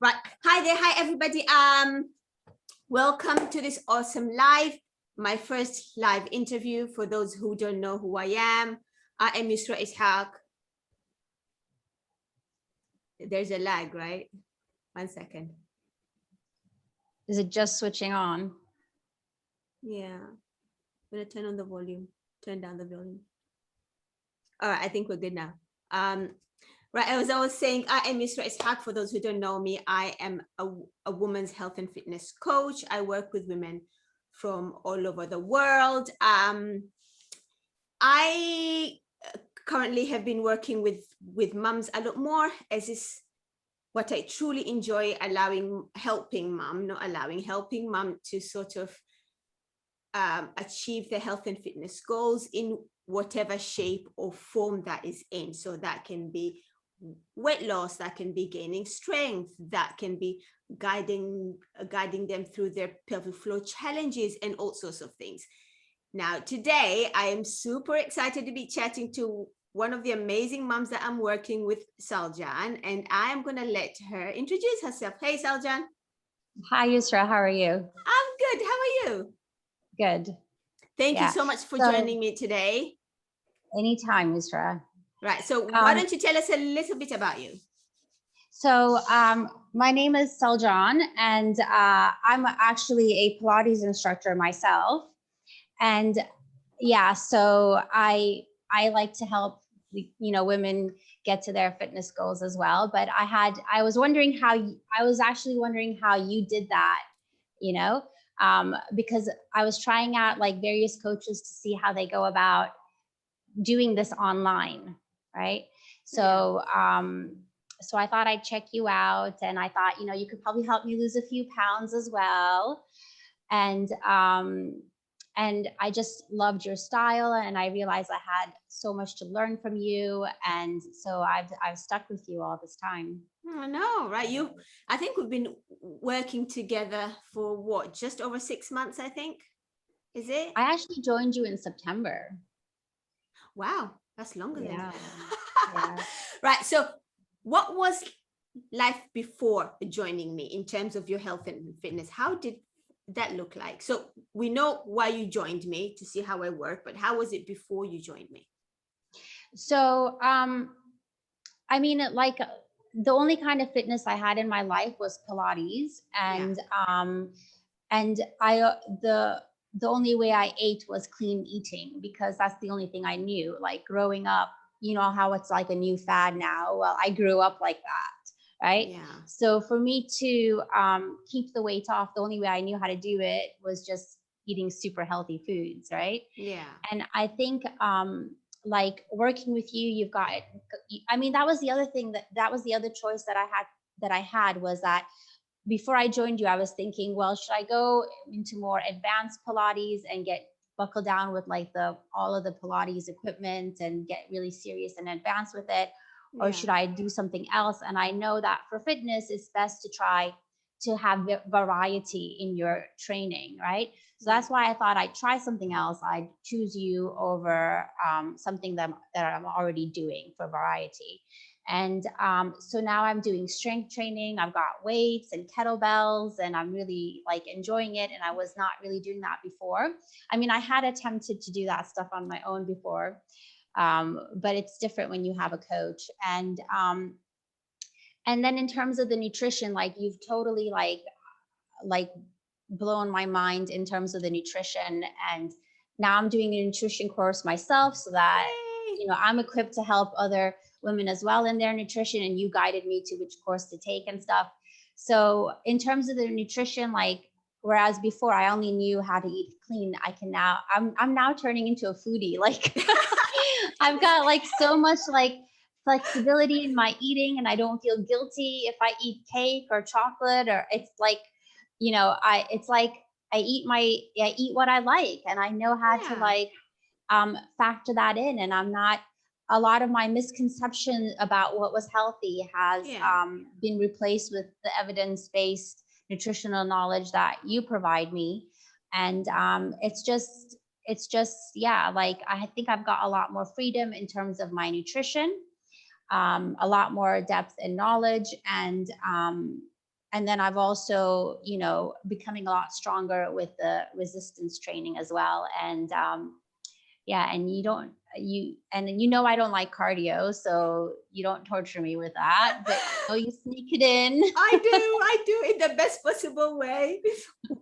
Right. Hi there. Hi, everybody. Welcome to this awesome live. My first live interview. For those who don't know who I am Yusra Ishaq. There's a lag, right? 1 second. Is it just switching on? Yeah. I'm going to turn on the volume, turn down the volume. All right. I think we're good now. Right, as I was saying, I am Yusra Ishaq. For those who don't know me, I am a woman's health and fitness coach. I work with women from all over the world. I currently have been working with mums a lot more, as is what I truly enjoy, helping mum to sort of achieve their health and fitness goals in whatever shape or form that is in. So that can be weight loss, that can be gaining strength, that can be guiding them through their pelvic floor challenges and all sorts of things. Now, today, I am super excited to be chatting to one of the amazing moms that I'm working with, Selcan, and I am going to let her introduce herself. Hey, Selcan. Hi, Yusra. How are you? I'm good. How are you? Good. Thank you so much for joining me today. Anytime, Yusra. Right. So why don't you tell us a little bit about you? So my name is Selcan, and I'm actually a Pilates instructor myself. And yeah, so I like to help women get to their fitness goals as well. But I was actually wondering how you did that, because I was trying out like various coaches to see how they go about doing this online, right? So so I thought I'd check you out, and I thought, you could probably help me lose a few pounds as well. And I just loved your style, and I realized I had so much to learn from you, and so I've stuck with you all this time. I know, right? I think we've been working together for what, just over 6 months, I think. Is it? I actually joined you in September. Wow, that's longer than that. Yeah. Right. So what was life before joining me in terms of your health and fitness? How did that look like? So we know why you joined me, to see how I work, but how was it before you joined me? So I mean, like, the only kind of fitness I had in my life was Pilates, and the only way I ate was clean eating, because that's the only thing I knew. Like, growing up, you know how it's like a new fad now. Well, I grew up like that, right? Yeah. So for me to keep the weight off, the only way I knew how to do it was just eating super healthy foods, right? Yeah. And I think like, working with you, you've got, I mean, that was the other thing, that was the other choice that I had was that before I joined you, I was thinking, well, should I go into more advanced Pilates and get buckled down with like all of the Pilates equipment and get really serious and advanced with it? Or should I do something else? And I know that for fitness, it's best to try to have variety in your training, right? So that's why I thought I'd try something else. I'd choose you over something that I'm already doing for variety. And so now I'm doing strength training. I've got weights and kettlebells, and I'm really like enjoying it. And I was not really doing that before. I mean, I had attempted to do that stuff on my own before, but it's different when you have a coach. And then in terms of the nutrition, like, you've totally like blown my mind in terms of the nutrition. And now I'm doing a nutrition course myself, so that I'm equipped to help other women as well in their nutrition, and you guided me to which course to take and stuff. So in terms of the nutrition, like, whereas before I only knew how to eat clean, I'm now turning into a foodie. Like, I've got like so much like flexibility in my eating, and I don't feel guilty if I eat cake or chocolate, or it's like, I eat what I like, and I know how to like factor that in. And I'm not, a lot of my misconception about what was healthy has been replaced with the evidence-based nutritional knowledge that you provide me. And it's just, like, I think I've got a lot more freedom in terms of my nutrition, a lot more depth and knowledge. And and then I've also, becoming a lot stronger with the resistance training as well. And yeah, and I don't like cardio, so you don't torture me with that, but you sneak it in. I do in the best possible way.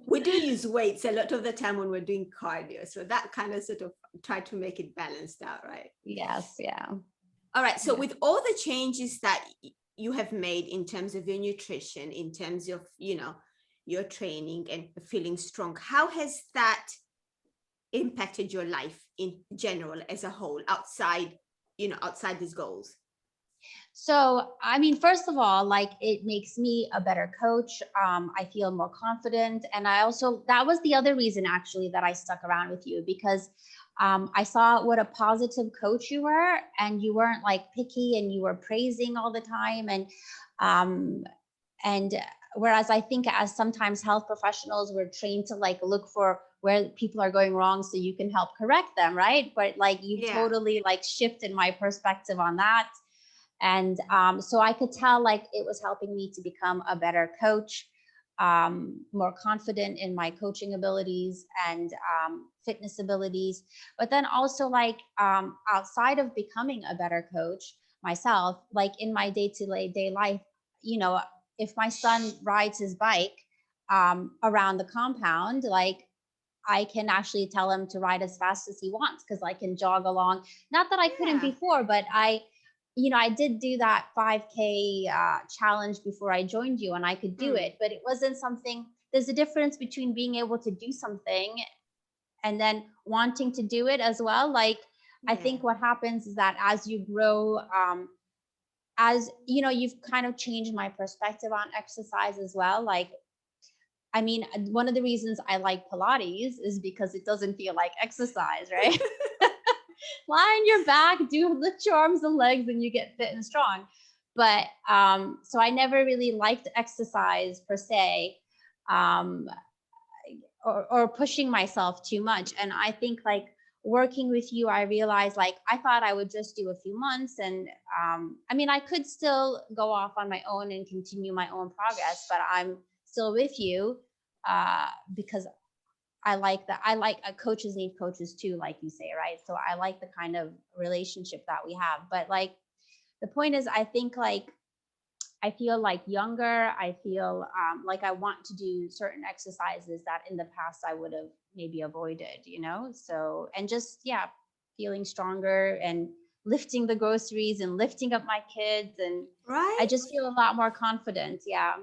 We do use weights a lot of the time when we're doing cardio. So that kind of sort of try to make it balanced out, right? Yes, yeah. All right. So Yeah. with all the changes that you have made in terms of your nutrition, in terms of, your training and feeling strong, how has that impacted your life in general as a whole outside these goals? So, I mean, first of all, like it makes me a better coach. I feel more confident. And that was the other reason actually that I stuck around with you, because I saw what a positive coach you were, and you weren't like picky, and you were praising all the time. Um, and whereas I think as sometimes health professionals, we're trained to like look for where people are going wrong so you can help correct them, right? But like you've Yeah. totally like shifted my perspective on that. And so I could tell like it was helping me to become a better coach, more confident in my coaching abilities and fitness abilities. But then also like outside of becoming a better coach myself, like in my day-to-day life, you know, if my son rides his bike around the compound, like I can actually tell him to ride as fast as he wants because I can jog along. Not that I couldn't Yeah. before, but I did do that 5K challenge before I joined you, and I could do it, but it wasn't something. There's a difference between being able to do something and then wanting to do it as well. Like, I Yeah. think what happens is that as you grow, as you've kind of changed my perspective on exercise as well. Like, I mean, one of the reasons I like Pilates is because it doesn't feel like exercise, right? Lie on your back, lift your arms and legs, and you get fit and strong. But so I never really liked exercise per se, um, or pushing myself too much. And I think like working with you, I realized like I thought I would just do a few months, and I mean I could still go off on my own and continue my own progress, but I'm still with you because I like that. I like coaches need coaches too, like you say, right? So I like the kind of relationship that we have. But like the point is, I think like I feel like younger. I feel like I want to do certain exercises that in the past I would have maybe avoided, So, and just, yeah, feeling stronger and lifting the groceries and lifting up my kids. And I Right. just feel a lot more confident. Yeah.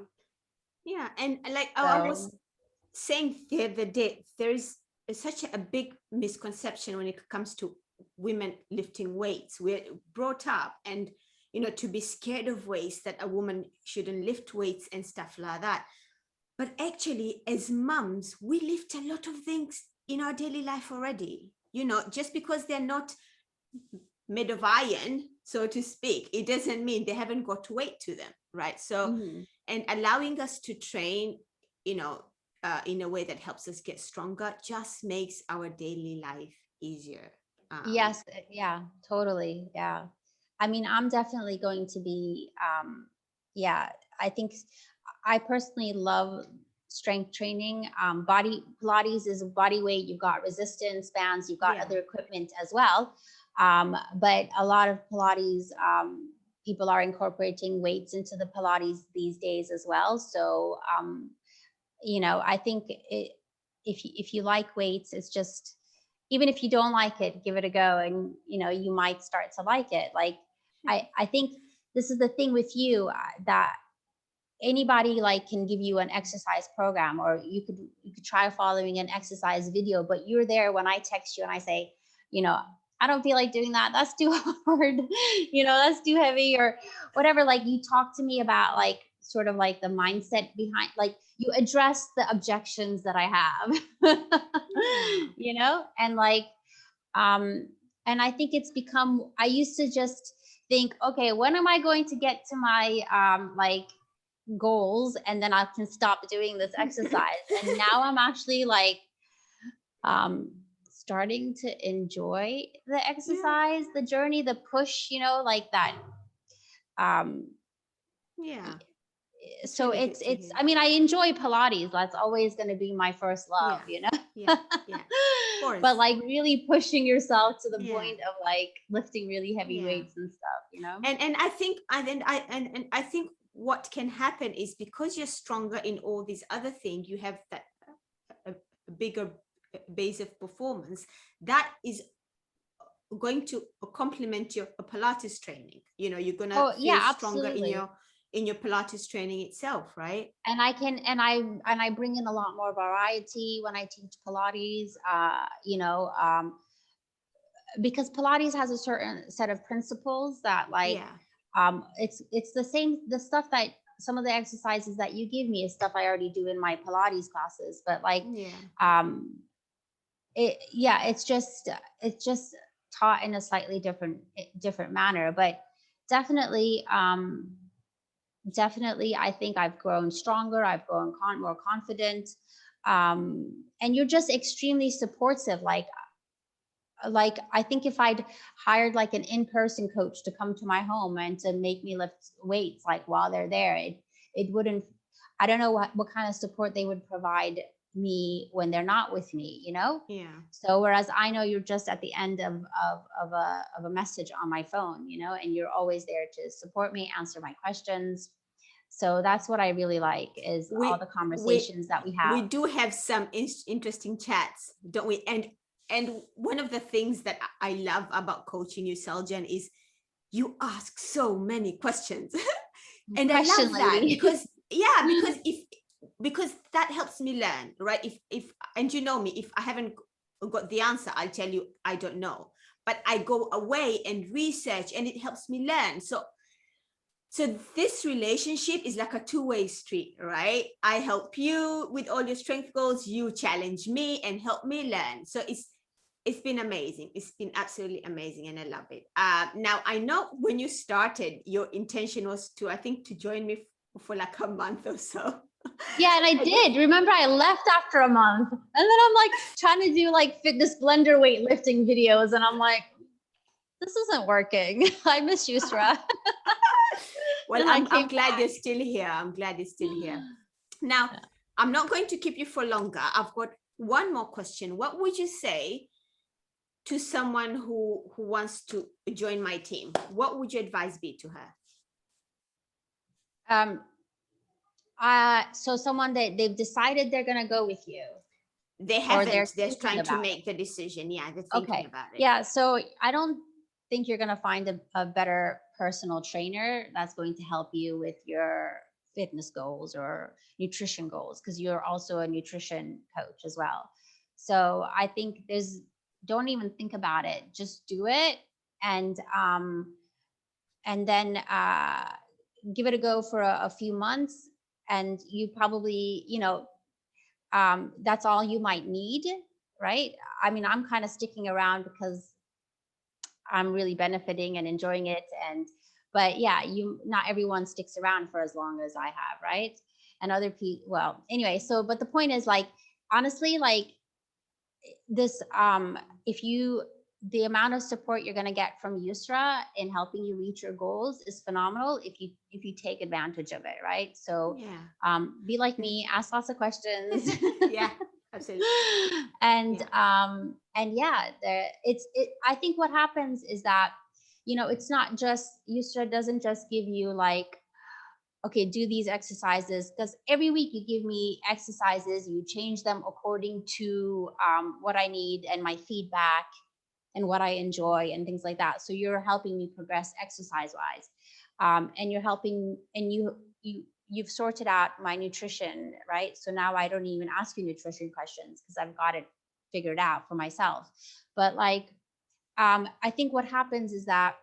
Yeah. And like I was So, saying the other day, there is such a big misconception when it comes to women lifting weights. We're brought up and to be scared of weights, that a woman shouldn't lift weights and stuff like that. But actually, as mums, we lift a lot of things in our daily life already. Just because they're not made of iron, so to speak, it doesn't mean they haven't got weight to them, right? So, mhm. and allowing us to train, in a way that helps us get stronger just makes our daily life easier. Yes, yeah, totally. Yeah. I mean, I'm definitely going to be yeah, I think I personally love strength training. Body Pilates is body weight, you've got resistance bands, you've got Yeah. other equipment as well. But a lot of Pilates people are incorporating weights into the Pilates these days as well. So I think if you like weights, it's just, even if you don't like it, give it a go, and you might start to like it. Like I think this is the thing with you, that anybody like can give you an exercise program, or you could try following an exercise video, but you're there when I text you and I say, you know I don't feel like doing that, that's too hard, that's too heavy, or whatever. Like, you talk to me about like sort of like the mindset behind, like you address the objections that I have. Yeah. And like um and I think it's become, I used to just think, okay, when am I going to get to my like goals, and then I can stop doing this exercise. And now I'm actually like um starting to enjoy the Yeah. exercise, the journey, the push, like that. um Yeah. It's So really good to it's hear. I mean, I enjoy Pilates. That's always going to be my first love, Yeah, you know. yeah, yeah. Of But course. like really pushing yourself to the Yeah, point of like lifting really heavy yeah. weights and stuff, you know. And I think and I think what can happen is because you're stronger in all these other things, you have that a bigger base of performance that is going to complement your Pilates training. You know, you're gonna Oh feel yeah, stronger absolutely. in your Pilates training itself, right? And I can and I bring in a lot more variety when I teach Pilates. Because Pilates has a certain set of principles that like Yeah, it's the same, the stuff that some of the exercises that you give me is stuff I already do in my Pilates classes, but like yeah, um it's just taught in a slightly different manner, but definitely definitely I think I've grown stronger, I've grown more confident, and you're just extremely supportive. Like I think if I'd hired like an in-person coach to come to my home and to make me lift weights like while they're there, it wouldn't, I don't know what kind of support they would provide me when they're not with me, you know. yeah. So whereas I know you're just at the end of a message on my phone, you know, and you're always there to support me, answer my questions. So that's what I really like is all we the we conversations that we we have. do have some interesting chats, don't we? And one of the things that I love about coaching you, Seljan, is you ask so many questions. And I Question love that lady. because yeah, because that helps me learn, right? If and you know me, if I haven't got the answer, I'll tell you I don't know. But I go away and research and it helps me learn. So this relationship is like a two-way street, right? I help you with all your strength goals, you challenge me and help me learn. So it's been amazing. It's been absolutely amazing, and I love it. Now I know when you started, your intention was to, I think, to join me for like a month or so. Yeah, and I And then, did. Remember, I left after a month, and then I'm like trying to do like fitness blender weightlifting videos, and I'm like, this isn't working. I miss Yusra. well, And I I'm came glad you're back. still here. I'm glad you're still here. Now, I'm not going to keep you for longer. I've got one more question. What would you say to someone who wants to join my team? What would your advice be to her? Um, so someone that they've decided they're gonna go with you, They or they're haven't. They're thinking trying to about make the decision. Yeah, they're it. thinking Okay, about it. yeah. So I don't think you're gonna find a better personal trainer that's going to help you with your fitness goals or nutrition goals, because you're also a nutrition coach as well. So I think there's, don't even think about it. Just do it, and then give it a go for a few months, and you probably, that's all you might need, right? I mean, I'm kind of sticking around because I'm really benefiting and enjoying it. And but yeah, you, not everyone sticks around for as long as I have, right? And other people, well, anyway, so but the point is like, honestly, like this if you, the amount of support you're going to get from Yusra in helping you reach your goals is phenomenal if you take advantage of it, right? So Yeah. be like me, ask lots of questions. Yeah, absolutely. and Yeah. yeah, I think what happens is that, it's not just, Yusra doesn't just give you like, okay, do these exercises, because every week you give me exercises, you change them according to what I need and my feedback and what I enjoy and things like that. So you're helping me progress exercise wise, and you're helping, and you've sorted out my nutrition, right? So now I don't even ask you nutrition questions because I've got it figured out for myself. But like, I think what happens is that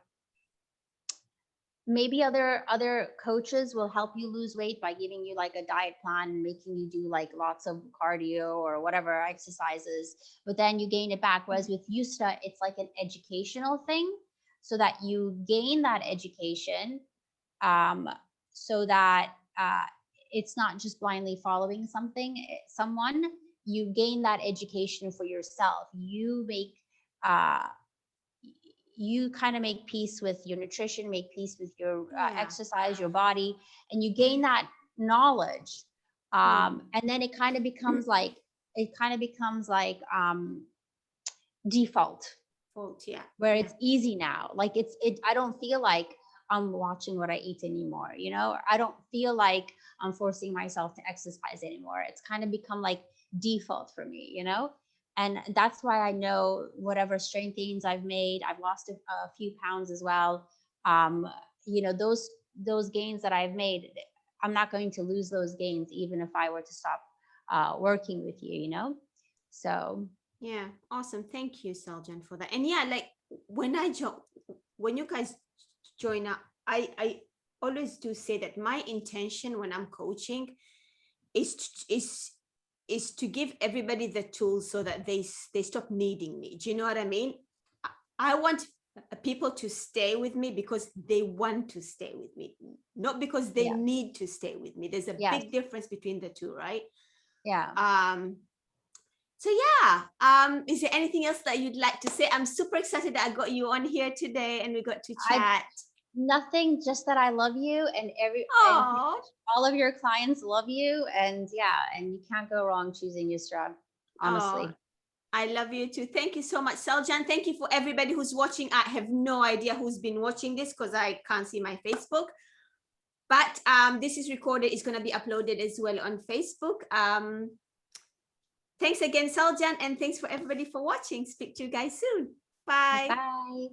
maybe other coaches will help you lose weight by giving you like a diet plan and making you do like lots of cardio or whatever exercises, but then you gain it back. Whereas with Yusta, it's like an educational thing, so that you gain that education, um, so that it's not just blindly following someone. You gain that education for yourself. Uh, you kind of make peace with your nutrition, make peace with your Yeah. exercise, your body, and you gain that. knowledge. Mm. And then it kind of becomes like, default, Fault, yeah. where Yeah. it's easy now. Like I don't feel like I'm watching what I eat anymore. I don't feel like I'm forcing myself to exercise anymore. It's kind of become like default for me. And that's why I know whatever strength gains I've made, I've lost a few pounds as well. Um, those gains that I've made, I'm not going to lose those gains even if I were to stop working with you. So Yeah, awesome. Thank you, Seljan, for that. And yeah, like when you guys join up, I always do say that my intention when I'm coaching is is to give everybody the tools so that they stop needing me. Do you know what I mean? I want people to stay with me because they want to stay with me, not because they yeah, need to stay with me. There's a yes, big difference between the two, right? yeah. So yeah, is there anything else that you'd like to say? I'm super excited that I got you on here today and we got to I chat. Nothing, just that I love you, and pretty Oh, much all of your clients love you, and yeah, and you can't go wrong choosing Yusra, oh, honestly. I love you too. Thank you so much, Seljan. Thank you for everybody who's watching. I have no idea who's been watching this because I can't see my Facebook. But this is recorded. It's going to be uploaded as well on Facebook. Thanks again, Seljan, and thanks for everybody for watching. Speak to you guys soon. Bye. Bye.